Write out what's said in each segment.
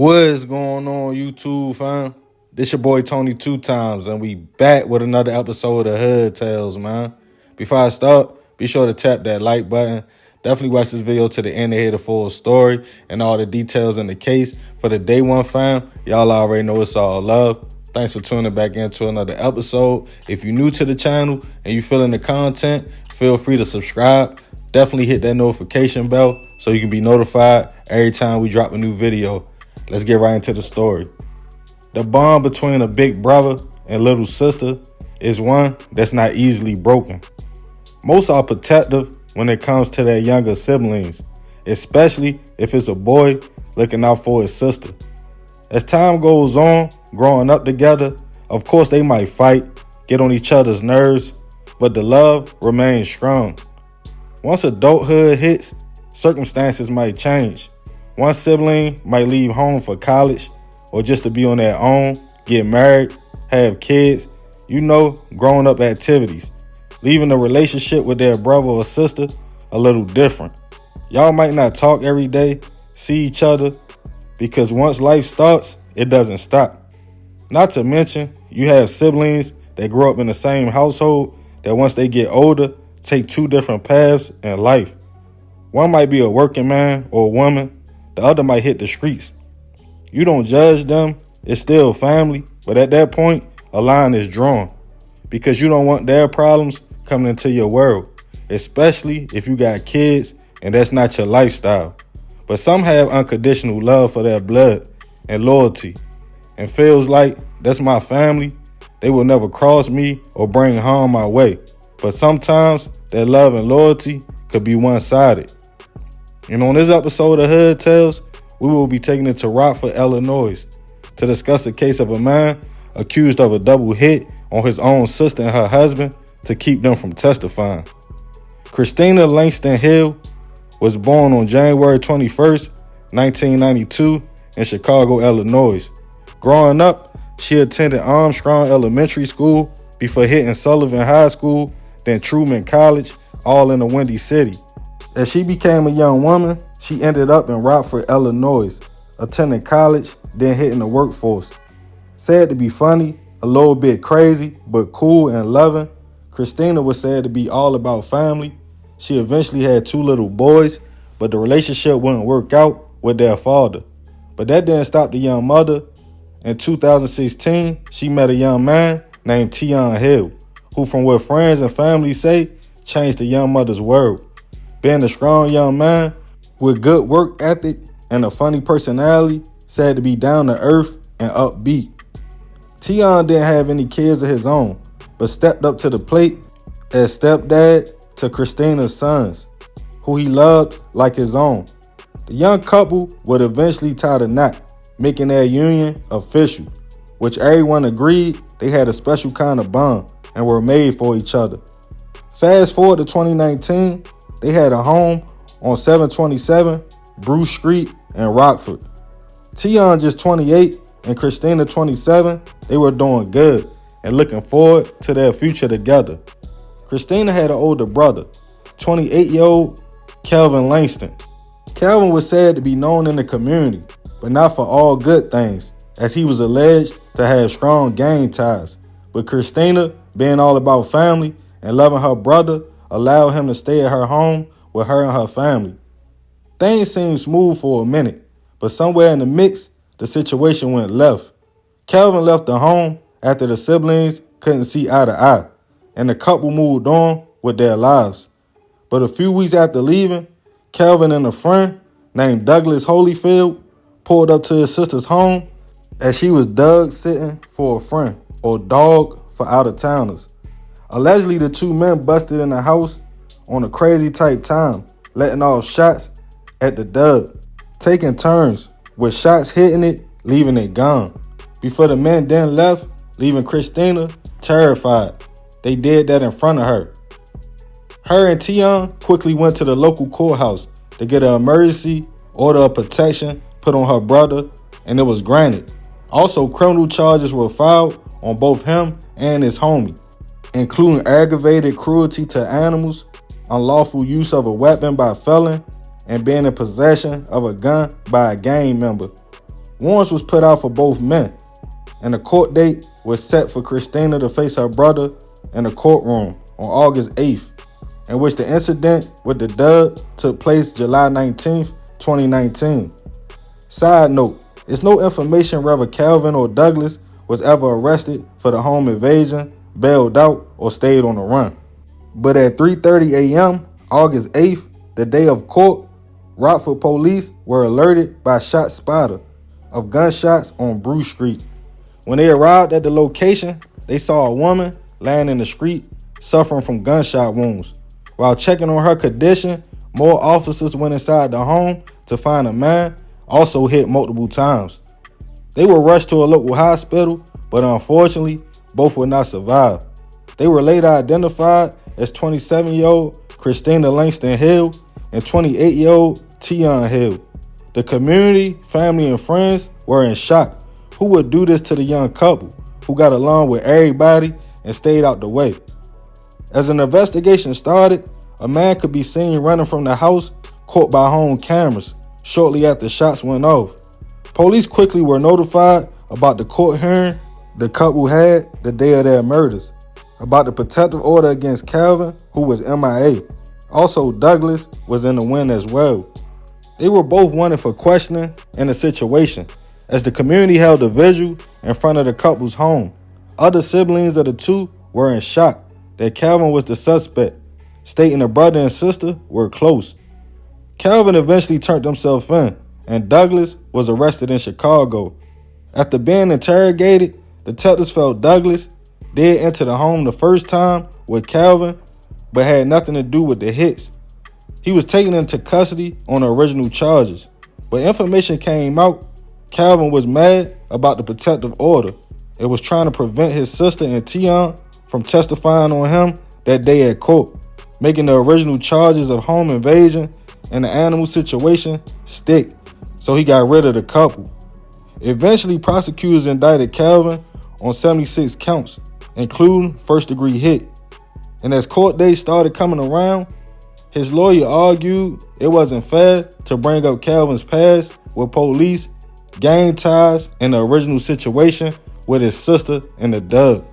What's going on, YouTube fam? This your boy Tony 2 times, and we back with another episode of Hood Tales, man. Before I start, be sure to tap that like button. Definitely watch this video to the end to hear the full story and all the details in the case. For the day one fam, y'all already know it's all love. Thanks for tuning back into another episode. If you're new to the channel and you feeling the content, feel free to subscribe. Definitely hit that notification bell so you can be notified every time we drop a new video. Let's get right into the story. The bond between a big brother and little sister is one that's not easily broken. Most are protective when it comes to their younger siblings, especially if it's a boy looking out for his sister. As time goes on, growing up together, of course they might fight, get on each other's nerves, but the love remains strong. Once adulthood hits, circumstances might change. One sibling might leave home for college or just to be on their own, get married, have kids, growing up activities, leaving the relationship with their brother or sister a little different. Y'all might not talk every day, see each other, because once life starts, it doesn't stop. Not to mention, you have siblings that grow up in the same household that once they get older, take two different paths in life. One might be a working man or a woman, the other might hit the streets. You don't judge them, it's still family, but at that point, a line is drawn because you don't want their problems coming into your world, especially if you got kids and that's not your lifestyle. But some have unconditional love for their blood and loyalty and feels like that's my family, they will never cross me or bring harm my way. But sometimes that love and loyalty could be one-sided. And on this episode of Hood Tales, we will be taking it to Rockford, Illinois to discuss the case of a man accused of a double hit on his own sister and her husband to keep them from testifying. Christina Langston Hill was born on January 21st, 1992 in Chicago, Illinois. Growing up, she attended Armstrong Elementary School before hitting Sullivan High School, then Truman College, all in the Windy City. As she became a young woman, she ended up in Rockford, Illinois, attending college, then hitting the workforce. Said to be funny, a little bit crazy, but cool and loving, Christina was said to be all about family. She eventually had 2 little boys, but the relationship wouldn't work out with their father. But that didn't stop the young mother. In 2016, she met a young man named Tion Hill, who from what friends and family say, changed the young mother's world. Being a strong young man with good work ethic and a funny personality, said to be down to earth and upbeat. Tion didn't have any kids of his own, but stepped up to the plate as stepdad to Christina's sons, who he loved like his own. The young couple would eventually tie the knot, making their union official, which everyone agreed they had a special kind of bond and were made for each other. Fast forward to 2019, they had a home on 727 Bruce Street in Rockford. Tion just 28 and Christina 27, they were doing good and looking forward to their future together. Christina had an older brother, 28-year-old Kelvin Langston. Kelvin was said to be known in the community, but not for all good things, as he was alleged to have strong gang ties. But Christina, being all about family and loving her brother, allowed him to stay at her home with her and her family. Things seemed smooth for a minute, but somewhere in the mix, the situation went left. Kelvin left the home after the siblings couldn't see eye to eye, and the couple moved on with their lives. But a few weeks after leaving, Kelvin and a friend named Douglas Holyfield pulled up to his sister's home as she was dog sitting for a friend, or dog for out-of-towners. Allegedly, the 2 men busted in the house on a crazy type time, letting off shots at the Doug, taking turns with shots hitting it, leaving it gone. Before the men then left, leaving Christina terrified. They did that in front of her. Her and Tion quickly went to the local courthouse to get an emergency order of protection put on her brother, and it was granted. Also, criminal charges were filed on both him and his homie, including aggravated cruelty to animals, unlawful use of a weapon by a felon, and being in possession of a gun by a gang member. Warrants was put out for both men, and a court date was set for Christina to face her brother in a courtroom on August 8th, in which the incident with the dub took place July 19th, 2019. Side note, it's no information whether Calvin or Douglas was ever arrested for the home invasion, bailed out, or stayed on the run. But at 3:30 a.m., August 8th, the day of court, Rockford police were alerted by shot spotter of gunshots on Bruce Street. When they arrived at the location, they saw a woman laying in the street suffering from gunshot wounds. While checking on her condition, more officers went inside the home to find a man also hit multiple times. They were rushed to a local hospital, but unfortunately, both would not survive. They were later identified as 27-year-old Christina Langston Hill and 28-year-old Tion Hill. The community, family, and friends were in shock. Who would do this to the young couple who got along with everybody and stayed out the way? As an investigation started, a man could be seen running from the house, caught by home cameras shortly after shots went off. Police quickly were notified about the court hearing the couple had the day of their murders, about the protective order against Calvin, who was MIA. Also, Douglas was in the wind as well. They were both wanted for questioning in the situation, as the community held a vigil in front of the couple's home. Other siblings of the two were in shock that Calvin was the suspect, stating the brother and sister were close. Calvin eventually turned himself in, and Douglas was arrested in Chicago. After being interrogated, detectives felt Douglas did enter the home the first time with Calvin, but had nothing to do with the hits. He was taken into custody on the original charges, but information came out Calvin was mad about the protective order. It was trying to prevent his sister and Tion from testifying on him that day at court, making the original charges of home invasion and the animal situation stick, so he got rid of the couple. Eventually, prosecutors indicted Calvin on 76 counts, including first-degree hit. And as court days started coming around, his lawyer argued it wasn't fair to bring up Calvin's past with police, gang ties, and the original situation with his sister and the dub.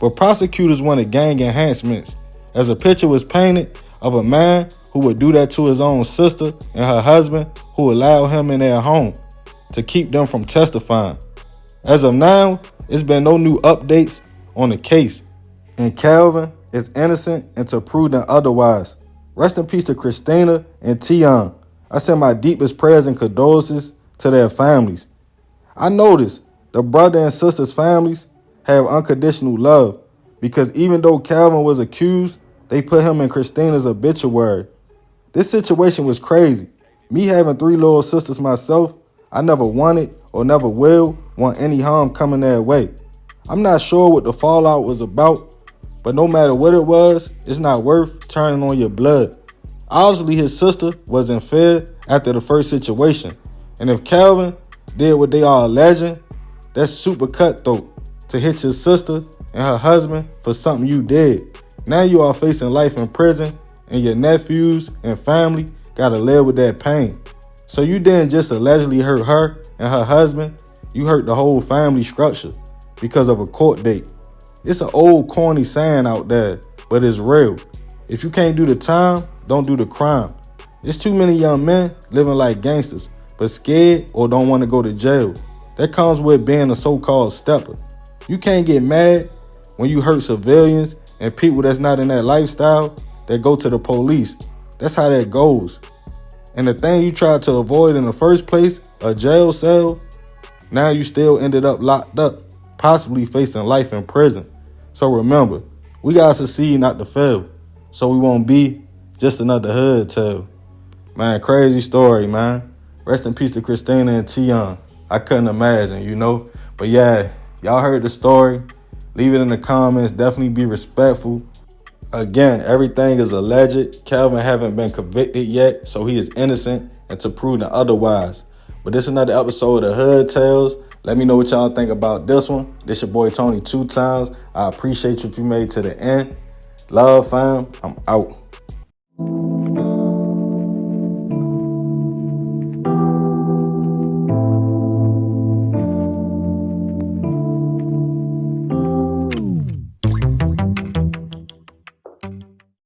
But prosecutors wanted gang enhancements, as a picture was painted of a man who would do that to his own sister and her husband, who allowed him in their home to keep them from testifying. As of now, it's been no new updates on the case, and Calvin is innocent until proven otherwise. Rest in peace to Christina and Tion. I send my deepest prayers and condolences to their families. I noticed the brother and sister's families have unconditional love, because even though Calvin was accused, they put him in Christina's obituary. This situation was crazy. Me having 3 little sisters myself, I never wanted or never will want any harm coming their way. I'm not sure what the fallout was about, but no matter what it was, it's not worth turning on your blood. Obviously, his sister wasn't fair after the first situation, and if Calvin did what they are alleging, that's super cutthroat to hit your sister and her husband for something you did. Now you are facing life in prison, and your nephews and family gotta live with that pain. So you didn't just allegedly hurt her and her husband, you hurt the whole family structure because of a court date. It's an old corny saying out there, but it's real. If you can't do the time, don't do the crime. There's too many young men living like gangsters, but scared or don't want to go to jail. That comes with being a so-called stepper. You can't get mad when you hurt civilians and people that's not in that lifestyle that go to the police. That's how that goes. And the thing you tried to avoid in the first place, a jail cell, now you still ended up locked up, possibly facing life in prison. So remember, we gotta succeed, not to fail, so we won't be just another hood tale. Man, crazy story, man. Rest in peace to Christina and Tion. I couldn't imagine, you know. But yeah, y'all heard the story. Leave it in the comments. Definitely be respectful. Again, everything is alleged. Calvin haven't been convicted yet, so he is innocent until proven otherwise. But this is another episode of Hood Tales. Let me know what y'all think about this one. This your boy Tony 2 times. I appreciate you if you made it to the end. Love, fam. I'm out.